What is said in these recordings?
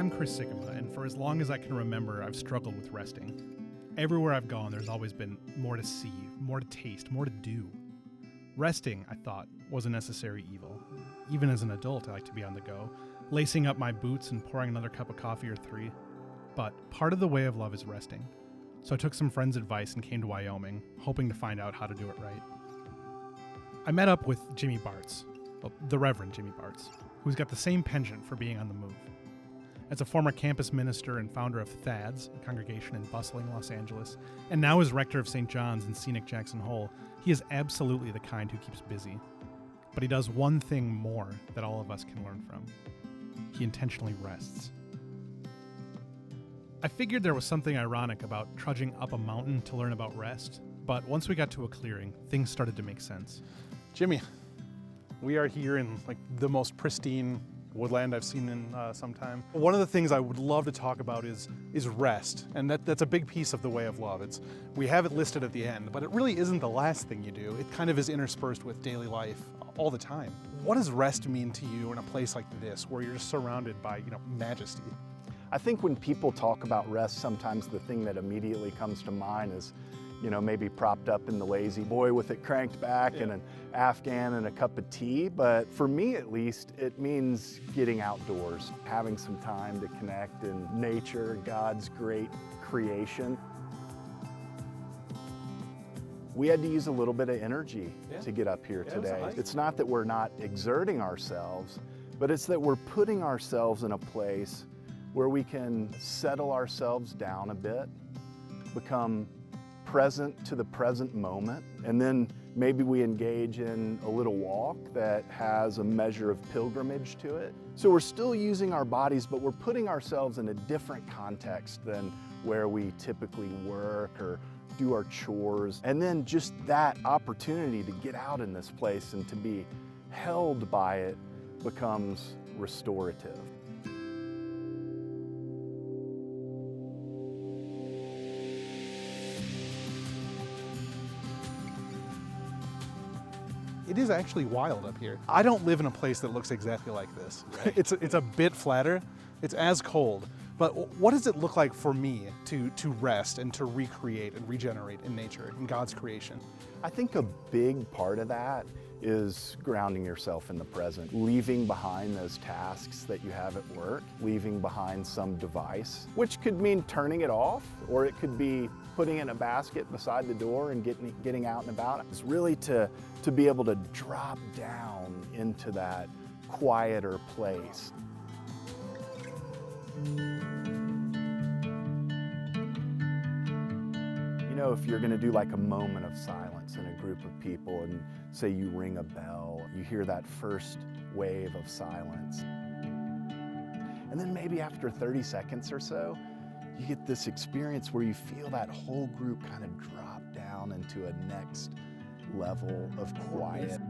I'm Chris Sikkema, and for as long as I can remember, I've struggled with resting. Everywhere I've gone, there's always been more to see, more to taste, more to do. Resting, I thought, was a necessary evil. Even as an adult, I like to be on the go, lacing up my boots and pouring another cup of coffee or three. But part of the way of love is resting. So I took some friends' advice and came to Wyoming, hoping to find out how to do it right. I met up with Jimmy Bartz, the Reverend Jimmy Bartz, who's got the same penchant for being on the move. As a former campus minister and founder of THADS, a congregation in bustling Los Angeles, and now as rector of St. John's in scenic Jackson Hole, he is absolutely the kind who keeps busy. But he does one thing more that all of us can learn from. He intentionally rests. I figured there was something ironic about trudging up a mountain to learn about rest, but once we got to a clearing, things started to make sense. Jimmy, we are here in the most pristine woodland I've seen in some time. One of the things I would love to talk about is rest, and that's a big piece of the way of love. We have it listed at the end, but it really isn't the last thing you do. It kind of is interspersed with daily life all the time. What does rest mean to you in a place like this, where you're just surrounded by majesty? I think when people talk about rest, sometimes the thing that immediately comes to mind is maybe propped up in the lazy boy with it cranked back and an Afghan and a cup of tea. But for me, at least, it means getting outdoors, having some time to connect in nature, God's great creation. We had to use a little bit of energy to get up here today. It's not that we're not exerting ourselves, but it's that we're putting ourselves in a place where we can settle ourselves down a bit, become present to the present moment, and then maybe we engage in a little walk that has a measure of pilgrimage to it. So we're still using our bodies, but we're putting ourselves in a different context than where we typically work or do our chores. And then just that opportunity to get out in this place and to be held by it becomes restorative. It is actually wild up here. I don't live in a place that looks exactly like this. Right. It's a bit flatter. It's as cold. But what does it look like for me to rest and to recreate and regenerate in nature, in God's creation? I think a big part of that is grounding yourself in the present, leaving behind those tasks that you have at work, leaving behind some device, which could mean turning it off, or it could be putting it in a basket beside the door and getting out and about. It's really to be able to drop down into that quieter place. If you're gonna do like a moment of silence in a group of people and say you ring a bell, you hear that first wave of silence. And then maybe after 30 seconds or so, you get this experience where you feel that whole group kind of drop down into a next level of quiet.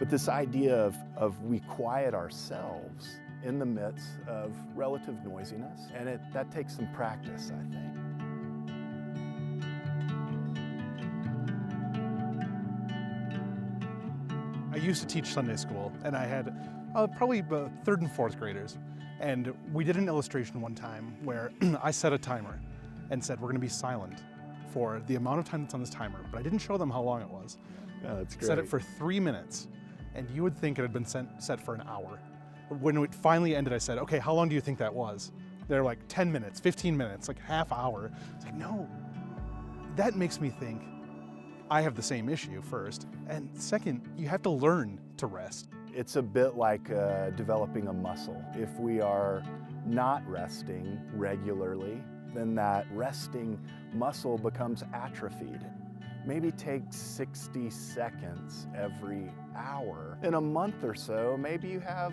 But this idea of we quiet ourselves in the midst of relative noisiness, and that takes some practice, I think. I used to teach Sunday school, and I had probably third and fourth graders. And we did an illustration one time where I set a timer and said, we're gonna be silent for the amount of time that's on this timer, but I didn't show them how long it was. Yeah, that's great. Set it for 3 minutes, and you would think it had been set for an hour. When it finally ended, I said, okay, how long do you think that was? They're like 10 minutes, 15 minutes, like half hour. It's like, no, that makes me think I have the same issue first. And second, you have to learn to rest. It's a bit like developing a muscle. If we are not resting regularly, then that resting muscle becomes atrophied. Maybe take 60 seconds every hour. In a month or so, maybe you have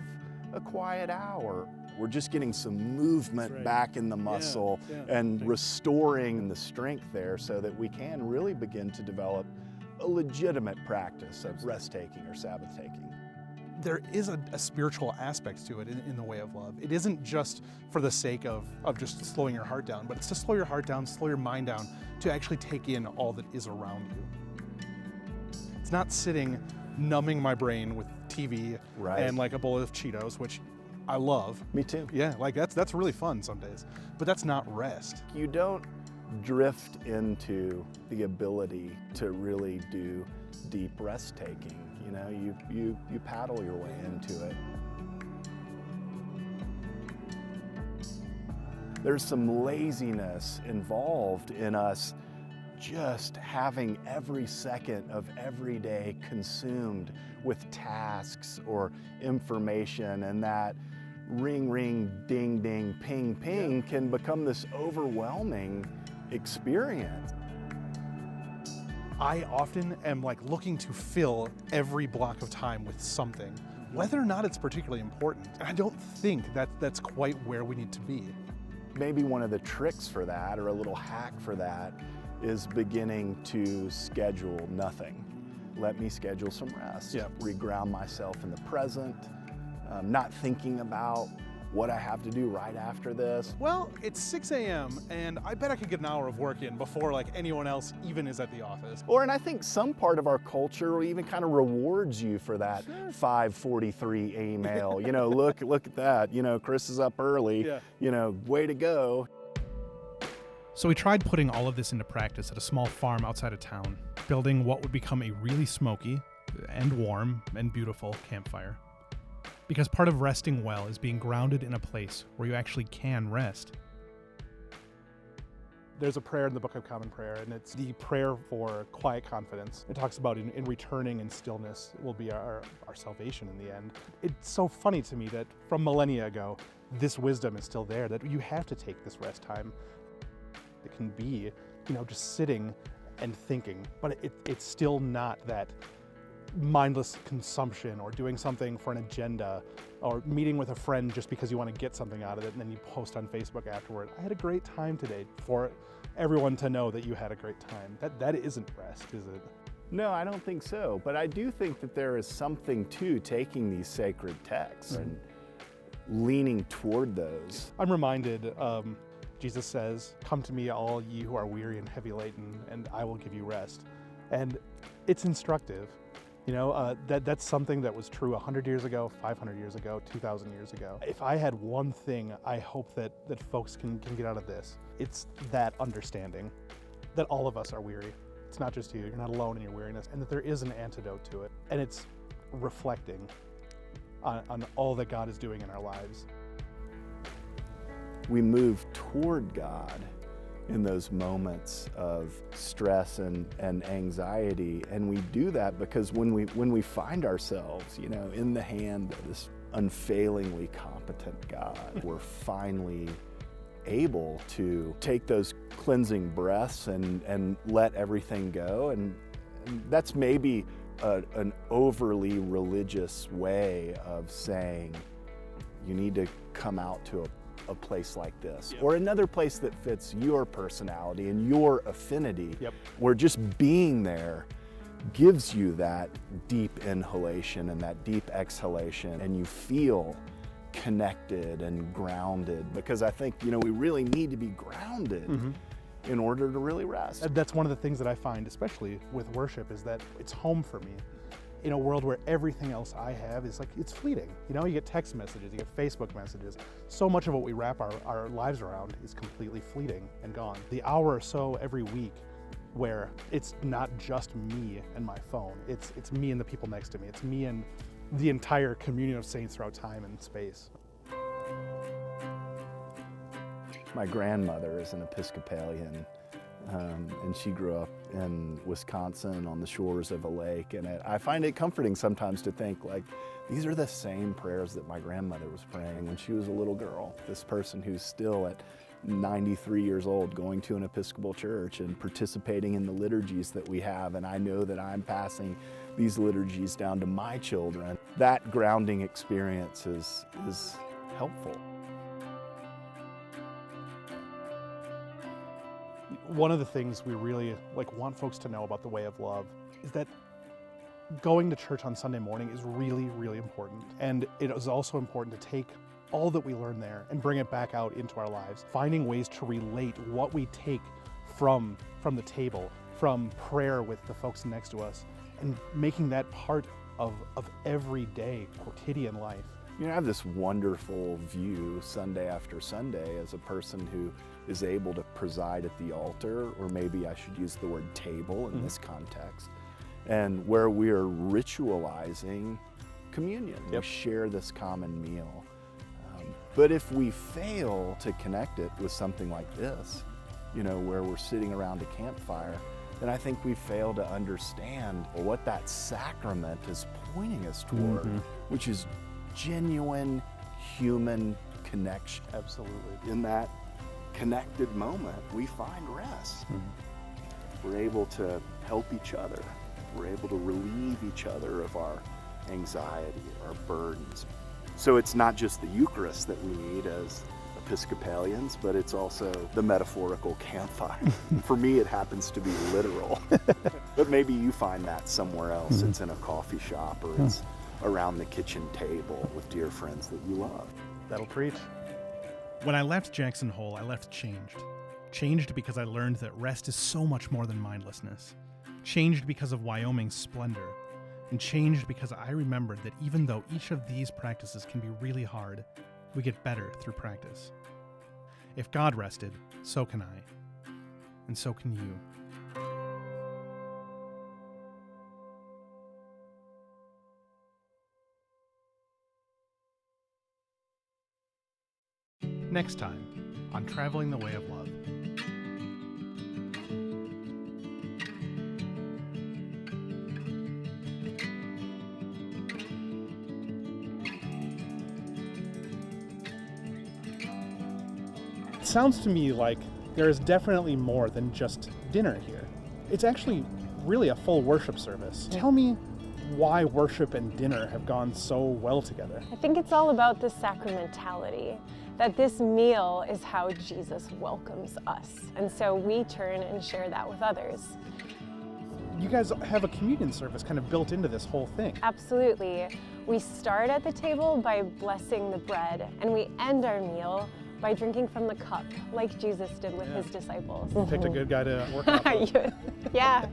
a quiet hour. We're just getting some movement back in the muscle and restoring the strength there so that we can really begin to develop a legitimate practice of rest-taking or Sabbath-taking. There is a spiritual aspect to it in the way of love. It isn't just for the sake of just slowing your heart down, but it's to slow your heart down, slow your mind down, to actually take in all that is around you. It's not sitting numbing my brain with TV and like a bowl of Cheetos, which I love. Me too. Yeah, like that's really fun some days, but that's not rest. You don't drift into the ability to really do deep rest taking. You know, you paddle your way into it. There's some laziness involved in us just having every second of every day consumed with tasks or information, and that ring, ring, ding, ding, ping, ping can become this overwhelming experience. I often am like looking to fill every block of time with something, whether or not it's particularly important. And I don't think that's quite where we need to be. Maybe one of the tricks for that, or a little hack for that, is beginning to schedule nothing. Let me schedule some rest. Yeah. Reground myself in the present, not thinking about what I have to do right after this. Well, it's 6 a.m. and I bet I could get an hour of work in before like anyone else even is at the office. And I think some part of our culture even kind of rewards you for that 5:43 email. You know, look at that. You know, Chris is up early. Yeah. You know, way to go. So we tried putting all of this into practice at a small farm outside of town, building what would become a really smoky and warm and beautiful campfire. Because part of resting well is being grounded in a place where you actually can rest. There's a prayer in the Book of Common Prayer, and it's the prayer for quiet confidence. It talks about in returning in stillness will be our salvation in the end. It's so funny to me that from millennia ago, this wisdom is still there, that you have to take this rest time. It can be, you know, just sitting and thinking, but it's still not that mindless consumption or doing something for an agenda or meeting with a friend just because you want to get something out of it and then you post on Facebook afterward. I had a great time today, for everyone to know that you had a great time. That isn't rest, is it? No, I don't think so. But I do think that there is something to taking these sacred texts and leaning toward those. I'm reminded, Jesus says, "Come to me, all ye who are weary and heavy laden, and I will give you rest." And it's instructive. You know, that's something that was true 100 years ago, 500 years ago, 2,000 years ago. If I had one thing I hope that folks can get out of this, it's that understanding that all of us are weary. It's not just you, you're not alone in your weariness, and that there is an antidote to it. And it's reflecting on all that God is doing in our lives. We move toward God in those moments of stress and anxiety, and we do that because when we find ourselves, you know, in the hand of this unfailingly competent God, we're finally able to take those cleansing breaths and let everything go. And that's maybe an overly religious way of saying you need to come out to a place like this, or another place that fits your personality and your affinity, where just being there gives you that deep inhalation and that deep exhalation, and you feel connected and grounded. Because I think, you know, we really need to be grounded in order to really rest. That's one of the things that I find, especially with worship, is that it's home for me. In a world where everything else I have is like, it's fleeting. You know, you get text messages, you get Facebook messages. So much of what we wrap our lives around is completely fleeting and gone. The hour or so every week where it's not just me and my phone, it's me and the people next to me. It's me and the entire communion of saints throughout time and space. My grandmother is an Episcopalian. And she grew up in Wisconsin on the shores of a lake. And I find it comforting sometimes to think, like, these are the same prayers that my grandmother was praying when she was a little girl. This person who's still at 93 years old going to an Episcopal church and participating in the liturgies that we have. And I know that I'm passing these liturgies down to my children. That grounding experience is helpful. One of the things we really want folks to know about the Way of Love is that going to church on Sunday morning is really, really important. And it is also important to take all that we learn there and bring it back out into our lives, finding ways to relate what we take from the table, from prayer with the folks next to us, and making that part of everyday quotidian life. You know, I have this wonderful view Sunday after Sunday as a person who is able to preside at the altar, or maybe I should use the word table in this context, and where we are ritualizing communion. We share this common meal. But if we fail to connect it with something like this, you know, where we're sitting around a campfire, then I think we fail to understand what that sacrament is pointing us toward, which is genuine human connection. Absolutely. In that connected moment, we find rest. We're able to help each other. We're able to relieve each other of our anxiety, our burdens. So it's not just the Eucharist that we need as Episcopalians, but it's also the metaphorical campfire. For me, it happens to be literal. But maybe you find that somewhere else. It's in a coffee shop, or it's around the kitchen table with dear friends that you love. That'll preach. When I left Jackson Hole, I left changed. Changed because I learned that rest is so much more than mindlessness. Changed because of Wyoming's splendor. And changed because I remembered that even though each of these practices can be really hard, we get better through practice. If God rested, so can I. And so can you. Next time on Traveling the Way of Love. It sounds to me like there is definitely more than just dinner here. It's actually really a full worship service. Tell me why worship and dinner have gone so well together. I think it's all about the sacramentality, that this meal is how Jesus welcomes us. And so we turn and share that with others. You guys have a communion service kind of built into this whole thing. Absolutely. We start at the table by blessing the bread, and we end our meal by drinking from the cup, like Jesus did with his disciples. Picked a good guy to work out with. Yeah.